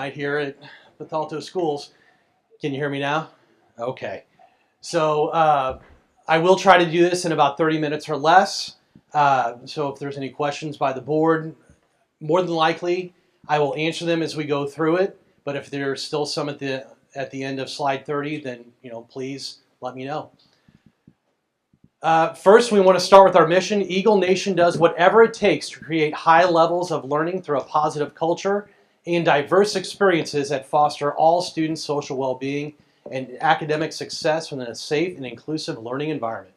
Right here at Bethalto Schools. Can you hear me now? Okay. So I will try to do this in about 30 minutes or less. So if there's any questions by the board, more than likely I will answer them as we go through it. But if there's still some at the end of slide 30, then please let me know. First, we want to start with our mission. Eagle Nation does whatever it takes to create high levels of learning through a positive culture and diverse experiences that foster all students' social well-being and academic success within a safe and inclusive learning environment.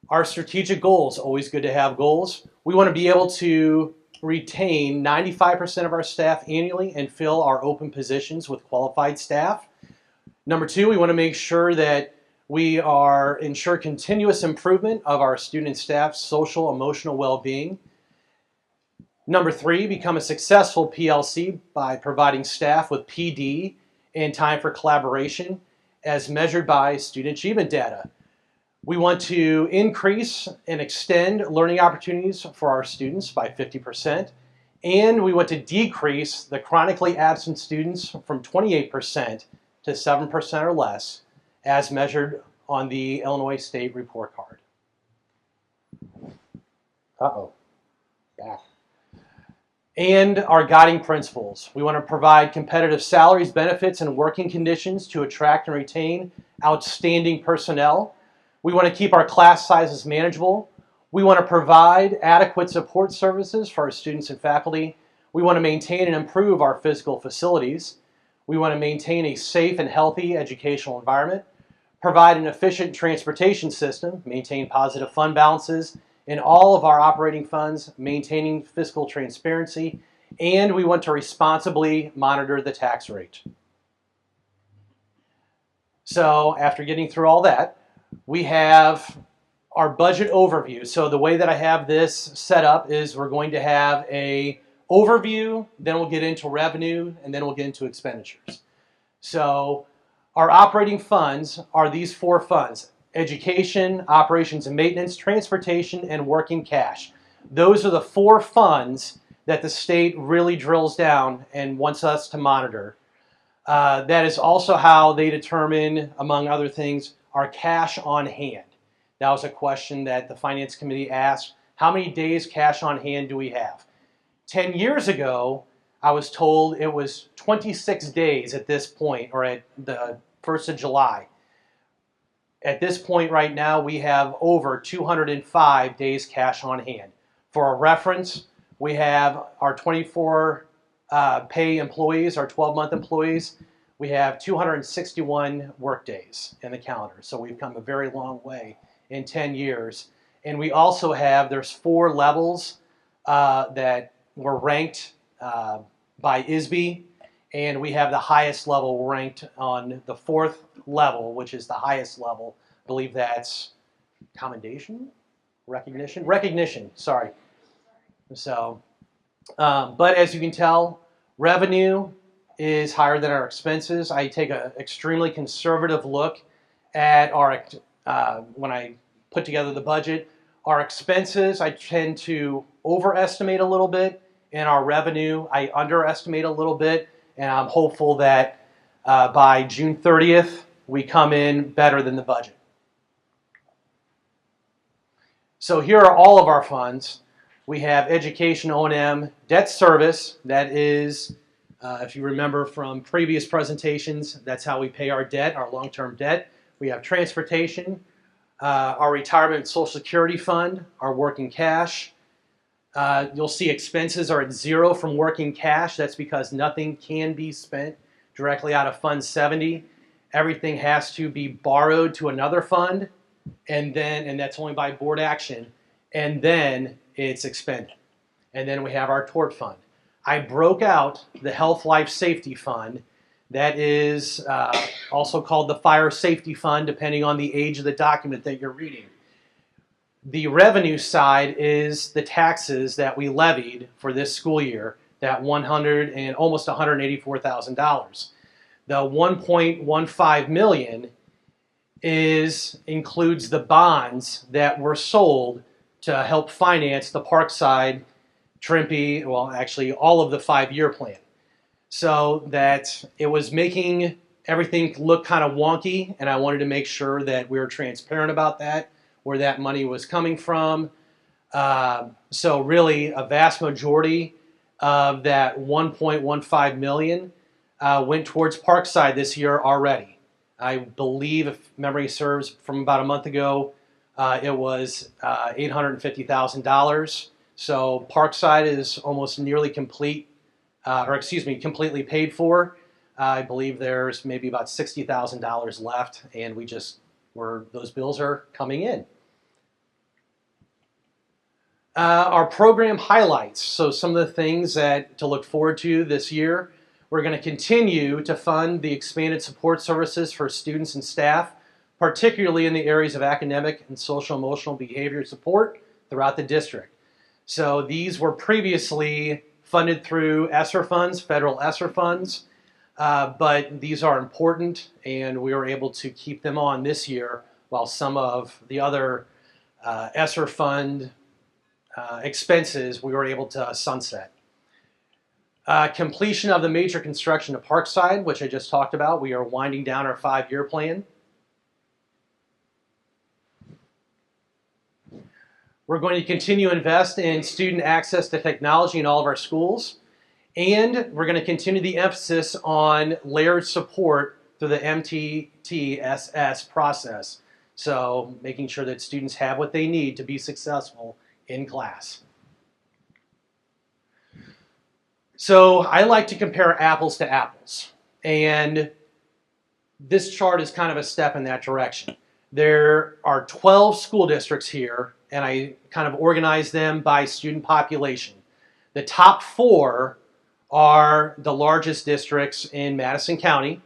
Our strategic goals, always good to have goals. We want to be able to retain 95% of our staff annually and fill our open positions with qualified staff. Number two, we want to make sure that we ensure continuous improvement of our student and staff's social emotional well-being. Number three, become a successful PLC by providing staff with PD and time for collaboration as measured by student achievement data. We want to increase and extend learning opportunities for our students by 50%, and we want to decrease the chronically absent students from 28% to 7% or less as measured on the Illinois State Report Card. Back. And our guiding principles. We want to provide competitive salaries, benefits, and working conditions to attract and retain outstanding personnel. We want to keep our class sizes manageable. We want to provide adequate support services for our students and faculty. We want to maintain and improve our physical facilities. We want to maintain a safe and healthy educational environment, provide an efficient transportation system, maintain positive fund balances in all of our operating funds, maintaining fiscal transparency, and we want to responsibly monitor the tax rate. So after getting through all that, we have our budget overview. So the way that I have this set up is we're going to have an overview, then we'll get into revenue, and then we'll get into expenditures. So our operating funds are these four funds: education, operations and maintenance, transportation, and working cash. Those are the four funds that the state really drills down and wants us to monitor. That is also how they determine, among other things, our cash on hand. That was a question that the Finance Committee asked. How many days cash on hand do we have? 10 years ago, I was told it was 26 days at this point, or at the 1st of July. At this point right now, we have over 205 days cash on hand. For a reference, we have our 24 pay employees, our 12-month employees. We have 261 work days in the calendar. So we've come a very long way in 10 years. And we also have, there's 4 levels that were ranked by ISB. And we have the highest level ranked on the 4th level, which is the highest level. I believe that's commendation? Recognition, sorry. So, but as you can tell, revenue is higher than our expenses. I take an extremely conservative look at our, when I put together the budget. Our expenses, I tend to overestimate a little bit, and our revenue, I underestimate a little bit. And I'm hopeful that by June 30th, we come in better than the budget. So here are all of our funds. We have education, O&M, debt service. That is, if you remember from previous presentations, that's how we pay our debt, our long-term debt. We have transportation, our retirement and Social Security fund, our working cash. You'll see expenses are at 0 from working cash. That's because nothing can be spent directly out of Fund 70. Everything has to be borrowed to another fund, and that's only by board action, and then it's expended. And then we have our tort fund. I broke out the Health Life Safety Fund. That is also called the Fire Safety Fund, depending on the age of the document that you're reading. The revenue side is the taxes that we levied for this school year, that almost $184,000. The $1.15 million includes the bonds that were sold to help finance the Parkside Trimpe, well, actually all of the 5-year plan. so that it was making everything look kind of wonky, and I wanted to make sure that we were transparent about that, where that money was coming from. So really, a vast majority of that 1.15 million went towards Parkside this year already. I believe, if memory serves, from about a month ago, it was $850,000. So Parkside is almost nearly complete, completely paid for. I believe there's maybe about $60,000 left, and those bills are coming in. Our program highlights. So some of the things to look forward to this year. We're going to continue to fund the expanded support services for students and staff, particularly in the areas of academic and social emotional behavior support throughout the district. So these were previously funded through ESSER funds, federal ESSER funds, but these are important, and we were able to keep them on this year while some of the other ESSER fund expenses we were able to sunset. Completion of the major construction of Parkside, which I just talked about. We are winding down our 5-year plan. We're going to continue to invest in student access to technology in all of our schools. And we're going to continue the emphasis on layered support through the MTTSS process. So making sure that students have what they need to be successful in class. So I like to compare apples to apples, and this chart is kind of a step in that direction. There are 12 school districts here, and I kind of organize them by student population. The top 4 are the largest districts in Madison County.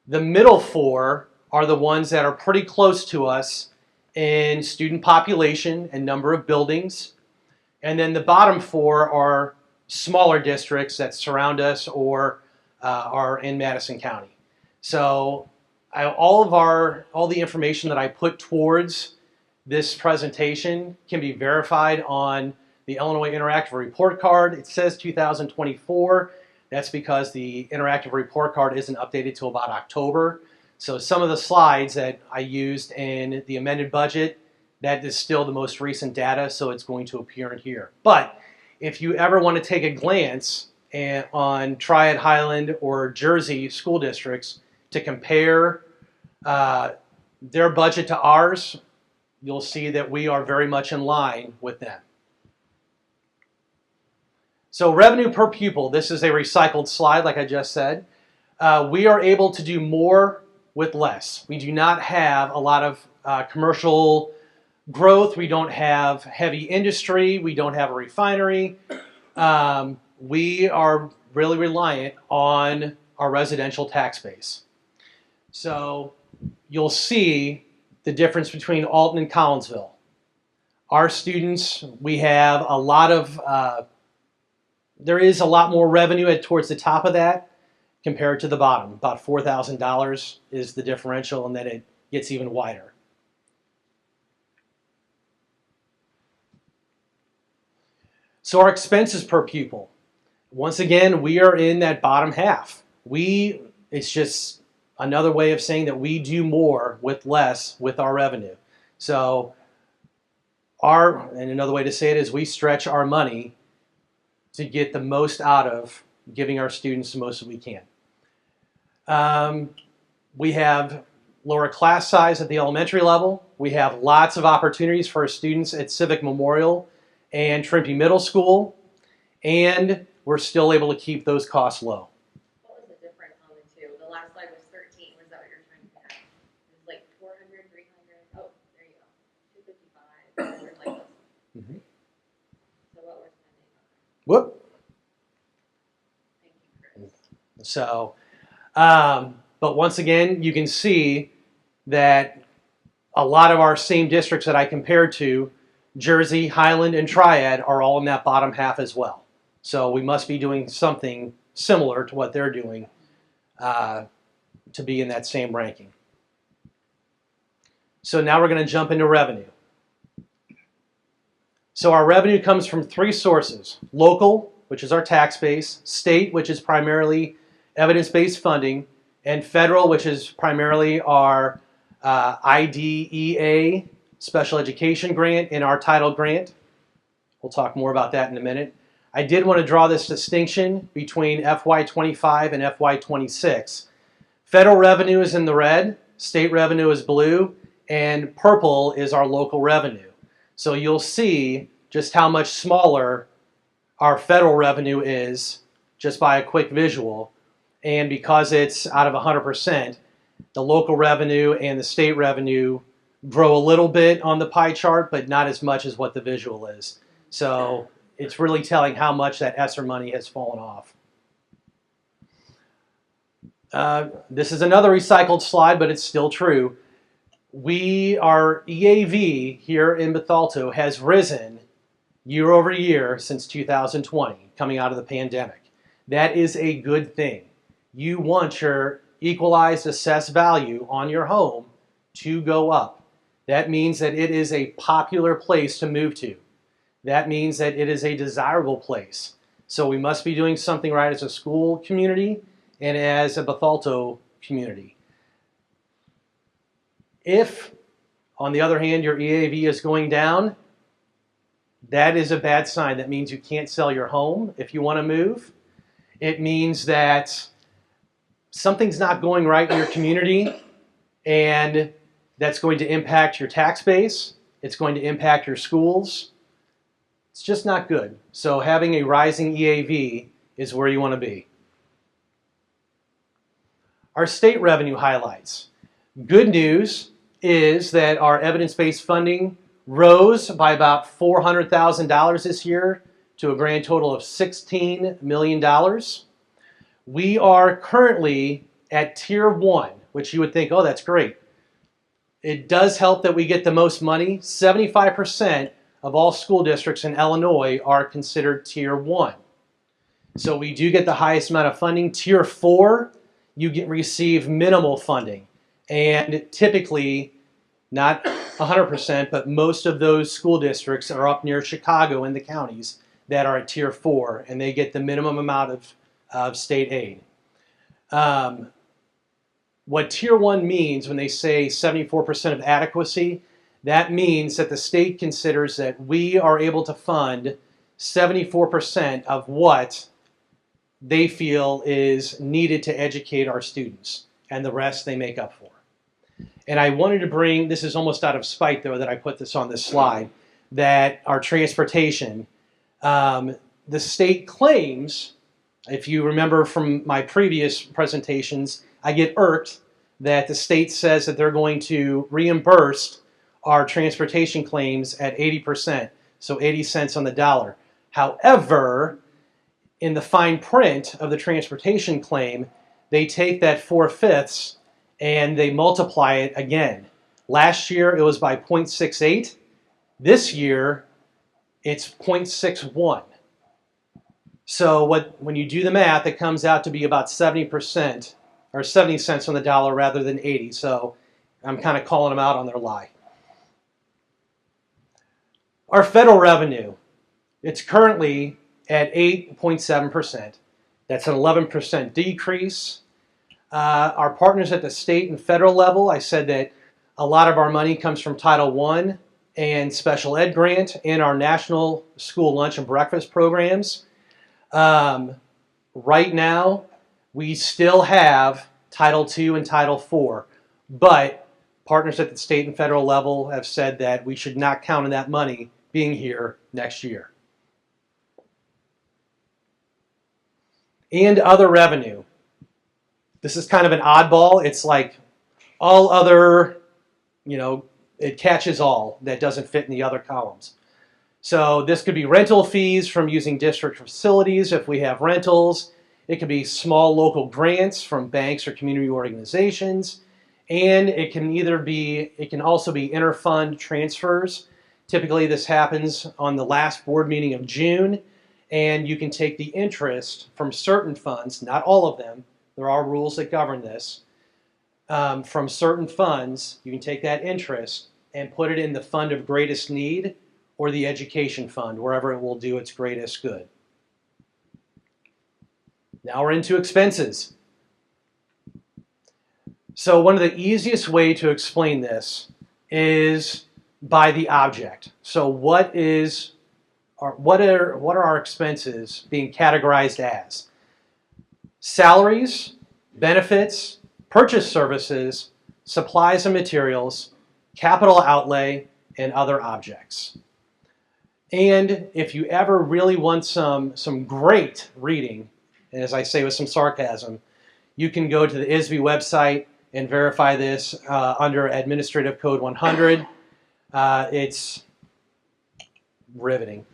The middle 4 are the ones that are pretty close to us in student population and number of buildings. And then the bottom 4 are smaller districts that surround us or are in Madison County. So all the information that I put towards this presentation can be verified on the Illinois Interactive Report Card. It says 2024. That's because the Interactive Report Card isn't updated till about October. So some of the slides that I used in the amended budget, that is still the most recent data, so it's going to appear in here. But if you ever want to take a glance on Triad, Highland, or Jersey school districts to compare their budget to ours, you'll see that we are very much in line with them. So revenue per pupil, this is a recycled slide like I just said. We are able to do more with less. We do not have a lot of commercial growth. We don't have heavy industry. We don't have a refinery. We are really reliant on our residential tax base. So you'll see the difference between Alton and Collinsville. Our students, we have a lot of, there is a lot more revenue towards the top of that compared to the bottom. About $4,000 is the differential, and then it gets even wider. So our expenses per pupil. Once again, we are in that bottom half. It's just another way of saying that we do more with less with our revenue. So and another way to say it is we stretch our money to get the most out of giving our students the most that we can. We have lower class size at the elementary level. We have lots of opportunities for our students at Civic Memorial and Trimpe Middle School, and we're still able to keep those costs low. What was the difference on the two? The last slide was 13. Was that what you're trying to get? It was like 400, 300. Oh, there you go. 255. Like this. Mm-hmm. So what we're spending on. Whoop. Thank you, Chris. So, but once again, you can see that a lot of our same districts that I compared to, Jersey, Highland, and Triad, are all in that bottom half as well. So we must be doing something similar to what they're doing to be in that same ranking. So now we're going to jump into revenue. So our revenue comes from 3 sources: local, which is our tax base, state, which is primarily evidence-based funding, and federal, which is primarily our IDEA special education grant and our title grant. We'll talk more about that in a minute. I did want to draw this distinction between FY25 and FY26. Federal revenue is in the red, state revenue is blue, and purple is our local revenue. So you'll see just how much smaller our federal revenue is just by a quick visual. And because it's out of 100%, the local revenue and the state revenue grow a little bit on the pie chart, but not as much as what the visual is. So it's really telling how much that ESSER money has fallen off. This is another recycled slide, but it's still true. Our EAV here in Bethalto has risen year over year since 2020, coming out of the pandemic. That is a good thing. You want your equalized assessed value on your home to go up. That means that it is a popular place to move to. That means that it is a desirable place. So we must be doing something right as a school community and as a Bethalto community. If, on the other hand, your EAV is going down, that is a bad sign. That means you can't sell your home if you want to move. It means that something's not going right in your community, and that's going to impact your tax base. It's going to impact your schools. It's just not good. So having a rising EAV is where you want to be. Our state revenue highlights. Good news is that our evidence-based funding rose by about $400,000 this year to a grand total of $16 million. We are currently at Tier 1, which you would think, oh, that's great. It does help that we get the most money. 75% of all school districts in Illinois are considered Tier 1. So we do get the highest amount of funding. Tier 4, you receive minimal funding. And typically, not 100%, but most of those school districts are up near Chicago in the counties that are at Tier 4, and they get the minimum amount of state aid. What Tier 1 means when they say 74% of adequacy, that means that the state considers that we are able to fund 74% of what they feel is needed to educate our students, and the rest they make up for. And I wanted to bring, this is almost out of spite though that I put this on this slide, that our transportation, the state claims, if you remember from my previous presentations, I get irked that the state says that they're going to reimburse our transportation claims at 80%, so 80 cents on the dollar. However, in the fine print of the transportation claim, they take that 4/5 and they multiply it again. Last year it was by 0.68. This year it's 0.61. So when you do the math, it comes out to be about 70% or 70 cents on the dollar rather than 80. So I'm kind of calling them out on their lie. Our federal revenue, it's currently at 8.7%. That's an 11% decrease. Our partners at the state and federal level, I said that a lot of our money comes from Title I and Special Ed Grant and our National School Lunch and Breakfast programs. Right now, we still have Title II and Title IV, but partners at the state and federal level have said that we should not count on that money being here next year. And other revenue. This is kind of an oddball. It's like all other, it catches all that doesn't fit in the other columns. So this could be rental fees from using district facilities if we have rentals. It could be small local grants from banks or community organizations. And it can also be inter-fund transfers. Typically this happens on the last board meeting of June, and you can take the interest from certain funds, not all of them, there are rules that govern this, from certain funds, you can take that interest and put it in the fund of greatest need or the education fund, wherever it will do its greatest good. Now we're into expenses. So one of the easiest way to explain this is by the object. So what are our expenses being categorized as? Salaries, benefits, purchase services, supplies and materials, capital outlay, and other objects. And if you ever really want some great reading, and as I say with some sarcasm, you can go to the ISB website and verify this under Administrative Code 100. It's riveting.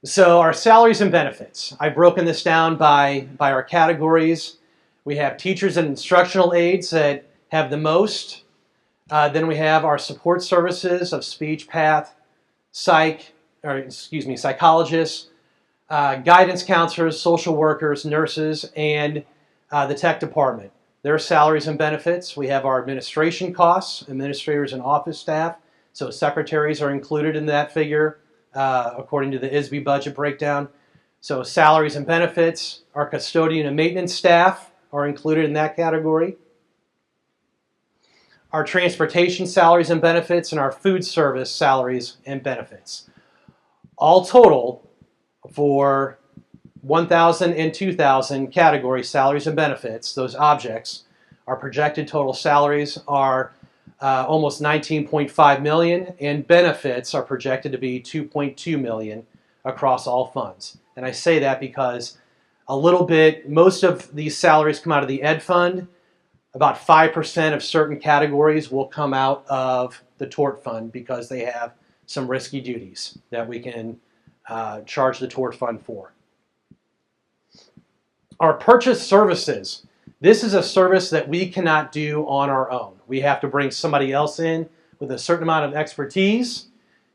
So our salaries and benefits. I've broken this down by our categories. We have teachers and instructional aides that have the most. Then we have our support services of speech, path, psychologists, guidance counselors, social workers, nurses, and the tech department. Their salaries and benefits. We have our administration costs, administrators and office staff. So secretaries are included in that figure according to the ISB budget breakdown. So salaries and benefits. Our custodian and maintenance staff are included in that category. Our transportation salaries and benefits, and our food service salaries and benefits. All total for 1,000 and 2,000 category salaries and benefits, those objects, our projected total salaries are almost $19.5 million, and benefits are projected to be $2.2 million across all funds. And I say that because most of these salaries come out of the Ed Fund. About 5% of certain categories will come out of the tort fund because they have some risky duties that we can charge the tort fund for. Our purchase services. This is a service that we cannot do on our own. We have to bring somebody else in with a certain amount of expertise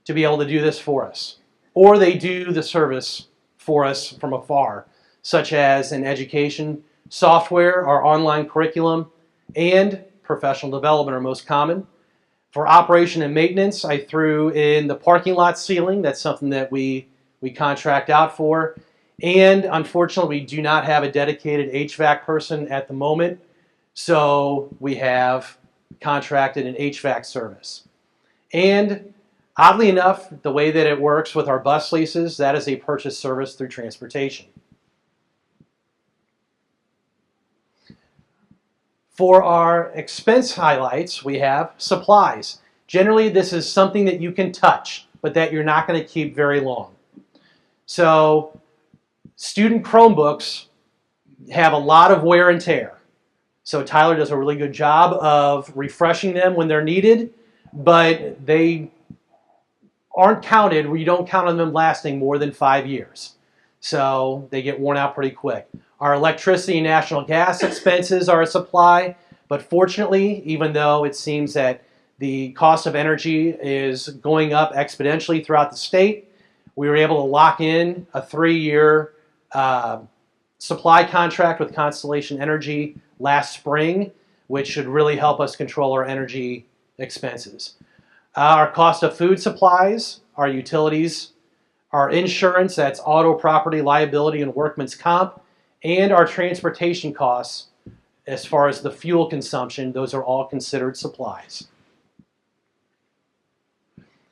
to be able to do this for us. Or they do the service for us from afar, such as in education, software, our online curriculum, and professional development are most common. For operation and maintenance, I threw in the parking lot ceiling. That's something that we contract out for. And unfortunately, we do not have a dedicated HVAC person at the moment, so we have contracted an HVAC service. And oddly enough, the way that it works with our bus leases, that is a purchase service through transportation. For our expense highlights, we have supplies. Generally, this is something that you can touch, but that you're not going to keep very long. So, student Chromebooks have a lot of wear and tear. So Tyler does a really good job of refreshing them when they're needed, but they aren't counted, you don't count on them lasting more than 5 years. So they get worn out pretty quick. Our electricity and natural gas expenses are a supply, but fortunately, even though it seems that the cost of energy is going up exponentially throughout the state, we were able to lock in a 3-year supply contract with Constellation Energy last spring, which should really help us control our energy expenses. Our cost of food supplies, our utilities, our insurance, that's auto, property, liability, and workman's comp, and our transportation costs, as far as the fuel consumption, those are all considered supplies.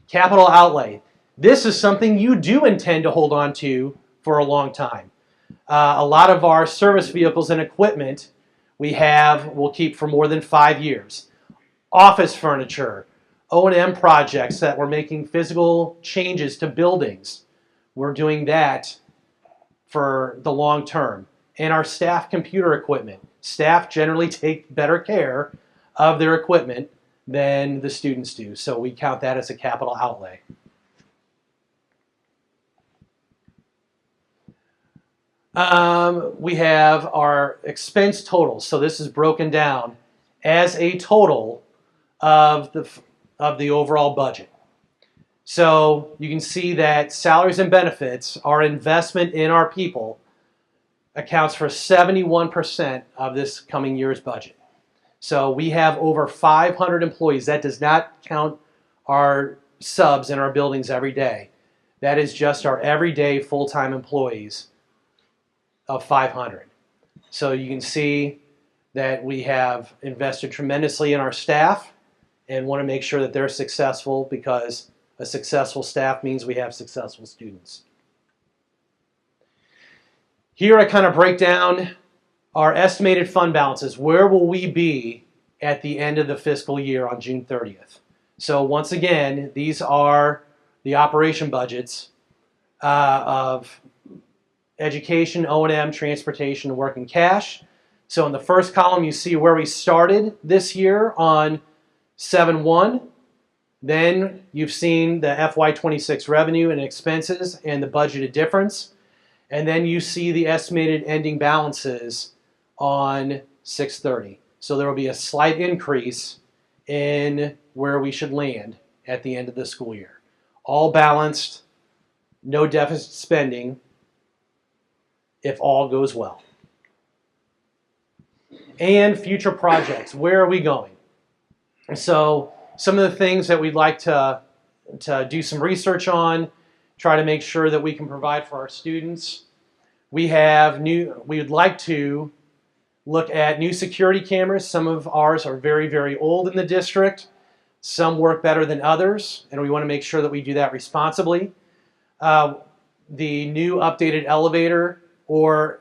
Capital outlay. This is something you do intend to hold on to for a long time. A lot of our service vehicles and equipment we'll keep for more than 5 years. Office furniture, O&M projects that we're making physical changes to buildings. We're doing that for the long term. And our staff computer equipment. Staff generally take better care of their equipment than the students do, so we count that as a capital outlay. We have our expense totals. So this is broken down as a total of the overall budget. So you can see that salaries and benefits, our investment in our people, accounts for 71% of this coming year's budget. So we have over 500 employees. That does not count our subs in our buildings every day. That is just our everyday full-time employees of 500. So you can see that we have invested tremendously in our staff and want to make sure that they're successful, because a successful staff means we have successful students. Here I kind of break down our estimated fund balances. Where will we be at the end of the fiscal year on June 30th? So once again, these are the operation budgets of education, O&M, transportation, and working cash. So in the first column, you see where we started this year on 7/1. Then you've seen the FY26 revenue and expenses and the budgeted difference. And then you see the estimated ending balances on 6/30. So there will be a slight increase in where we should land at the end of the school year. All balanced, no deficit spending, if all goes well. And future projects, where are we going? So some of the things that we'd like to do some research on, try to make sure that we can provide for our students. We would like to look at new security cameras. Some of ours are very, very old in the district. Some work better than others, and we want to make sure that we do that responsibly. The new updated elevator or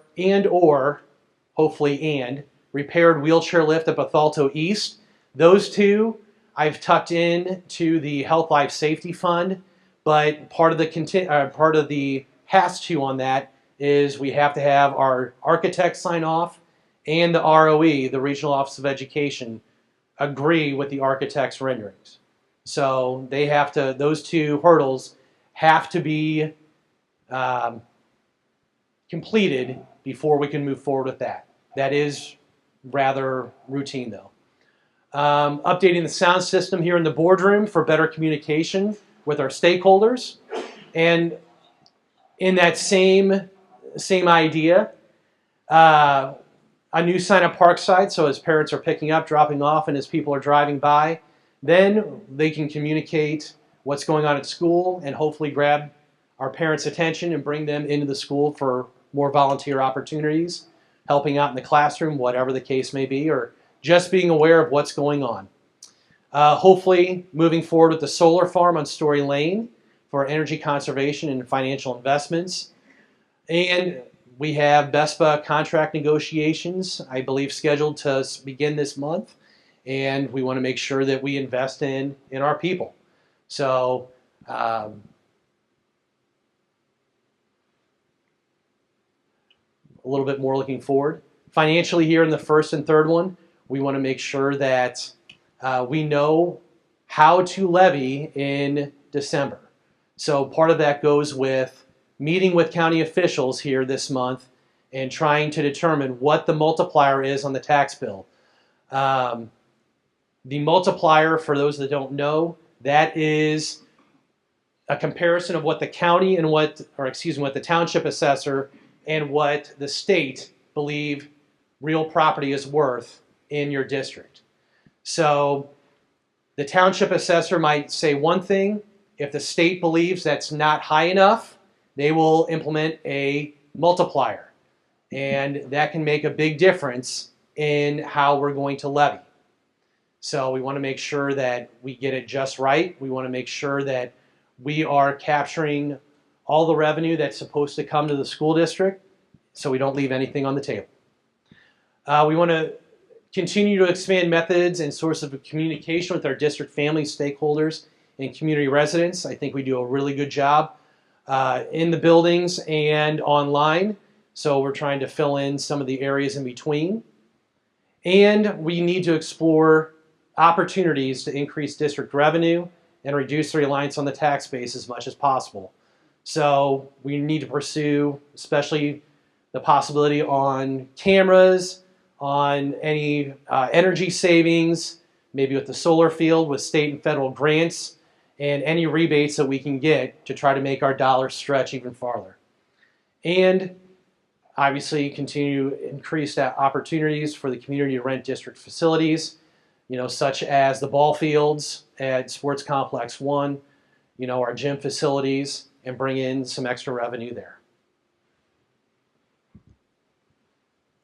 hopefully repaired wheelchair lift at Bethalto East. Those two I've tucked in to the Health Life Safety Fund, but part of the has to on that is we have to have our architect sign off and the ROE, the Regional Office of Education, agree with the architect's renderings. So those two hurdles have to be completed before we can move forward with that. That is rather routine though. Updating the sound system here in the boardroom for better communication with our stakeholders. And in that same idea, a new sign at Parkside, so as parents are picking up, dropping off, and as people are driving by, then they can communicate what's going on at school and hopefully grab our parents' attention and bring them into the school for more volunteer opportunities, helping out in the classroom, whatever the case may be, or just being aware of what's going on. Hopefully moving forward with the solar farm on Story Lane for energy conservation and financial investments. And we have BESPA contract negotiations, I believe, scheduled to begin this month. And we want to make sure that we invest in our people. So a little bit more looking forward. Financially here in the first and third one, we want to make sure that we know how to levy in December. So part of that goes with meeting with county officials here this month and trying to determine what the multiplier is on the tax bill. The multiplier, for those that don't know, that is a comparison of what the county and what the township assessor and what the state believe real property is worth in your district. So the township assessor might say one thing. If the state believes that's not high enough, they will implement a multiplier. And that can make a big difference in how we're going to levy. So we want to make sure that we get it just right. We want to make sure that we are capturing all the revenue that's supposed to come to the school district so we don't leave anything on the table. We want to continue to expand methods and sources of communication with our district families, stakeholders, and community residents. I think we do a really good job in the buildings and online. So we're trying to fill in some of the areas in between. And we need to explore opportunities to increase district revenue and reduce the reliance on the tax base as much as possible. So we need to pursue, especially the possibility on cameras, on any energy savings, maybe with the solar field, with state and federal grants, and any rebates that we can get to try to make our dollars stretch even farther. And obviously continue to increase opportunities for the community to rent district facilities, such as the ball fields at Sports Complex 1, our gym facilities, and bring in some extra revenue there.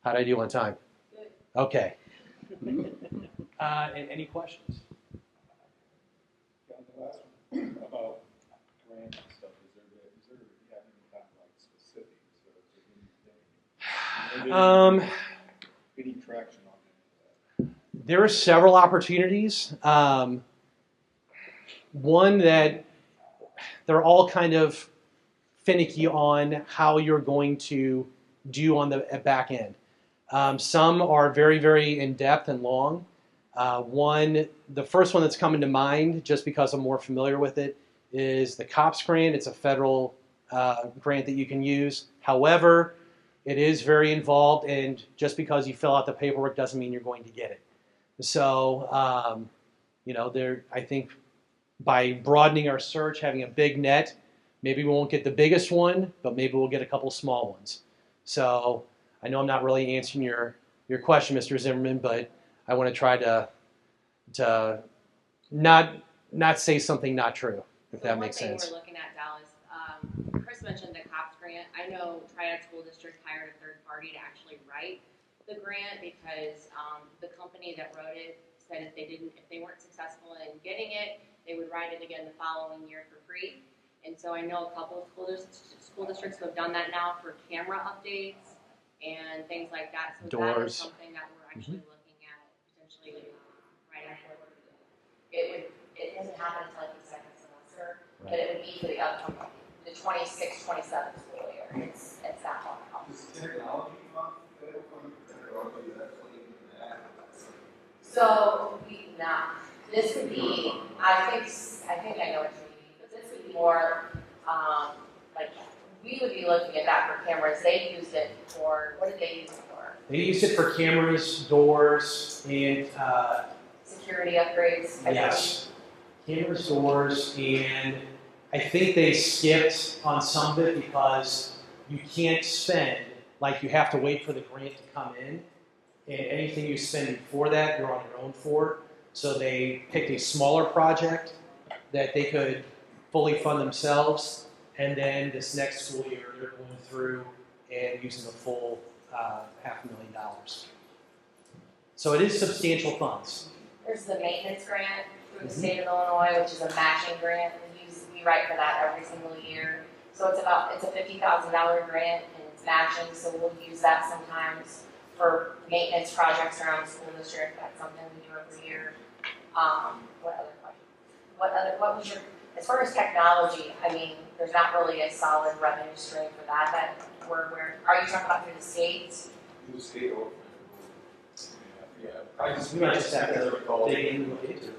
How'd I do on time? Good. Okay. And any questions? Yeah, the last one about grant and stuff, is there, you have any kind of like specifics, or is there anything? Any traction on that? There are several opportunities. One that they're all kind of finicky on how you're going to do on the back end. Some are very, very in-depth and long. The first one that's coming to mind, just because I'm more familiar with it, is the COPS grant. It's a federal grant that you can use. However, it is very involved, and just because you fill out the paperwork doesn't mean you're going to get it. So, I think by broadening our search, having a big net, maybe we won't get the biggest one, but maybe we'll get a couple small ones. So I know I'm not really answering your question, Mr. Zimmerman, but I want to try to not say something not true, if that makes sense. One thing we're looking at, Dallas, Chris mentioned the COPS grant. I know Triad School District hired a third party to actually write the grant because the company that wrote it said if they weren't successful in getting it, they would write it again the following year for free. And so I know a couple of school districts who have done that now for camera updates and things like that. So Doors. that is something that we're actually looking at potentially writing for. It doesn't happen until like the second semester, but it would be for the upcoming, the 26-27 school year. It's that long out. Is technology fund, technology actually So this would be, I think I know what you mean, but this would be more, like, we would be looking at that for cameras. They used it for, what did they use it for? They used it for cameras, doors, and Security upgrades. yes, cameras, doors, and I think they skipped on some of it because you can't spend, like you have to wait for the grant to come in, and anything you spend before that, you're on your own for. So they picked a smaller project that they could fully fund themselves, and then this next school year they're going through and using the full $500,000. So it is substantial funds. There's the maintenance grant through the state of Illinois, which is a matching grant. We write for that every single year. So it's a $50,000 grant and it's matching. So we'll use that sometimes for maintenance projects around the school district. That's something we do every year. What other questions? What was your, as far as technology, I mean, there's not really a solid revenue stream for that are you talking about through the state? through the state or? Yeah, I just we might just have to dig in and look into it.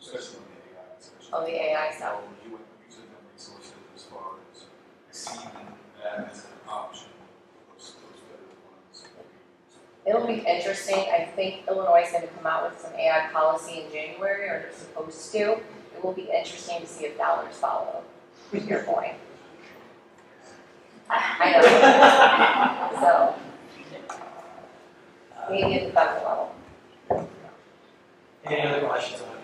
Especially on the AI. Especially Oh, the AI stuff. You would use them resources as far as seeing that as an option. Those better ones. It'll be interesting. I think Illinois is going to come out with some AI policy in January, or they're supposed to. It will be interesting to see if dollars follow, to your point. I know. So, maybe at the federal level. Any other questions on the